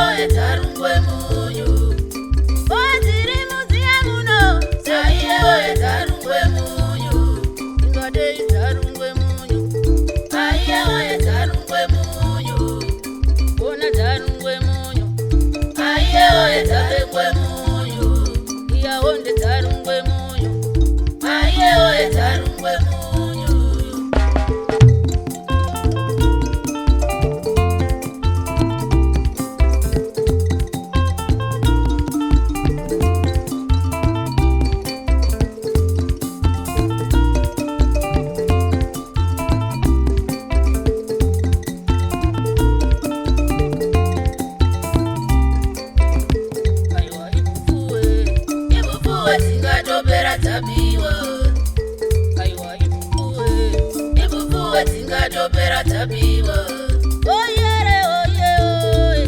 oye tarungwe munyu. Waziri muziya muno. Saiye oye tarungwe munyu. Ingade tarungwe munyu. Aiye oye tarungwe munyu. Ona tarungwe munyu. Aiye oye tarungwe munyu. Iya onde tarungwe munyu. Aiye oye tarungwe munyu. Tingatopera tabiwa. Oyere oye oye.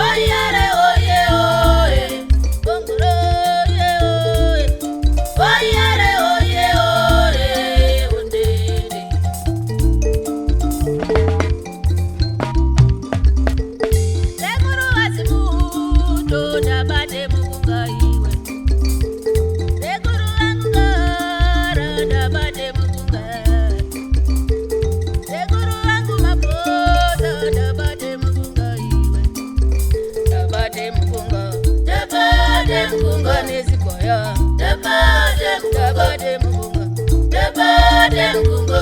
Oyere oye oye. Bongolo oye oye. Oyere oye oye. Ondede. Lekuru asimuto dabade mukunga iwe. Lekuru angara dabade mukunga. Mukunga nezikoya. Dabade mukunga. Dabade mukunga.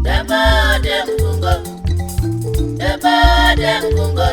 Dabade mukunga. Dabade mukunga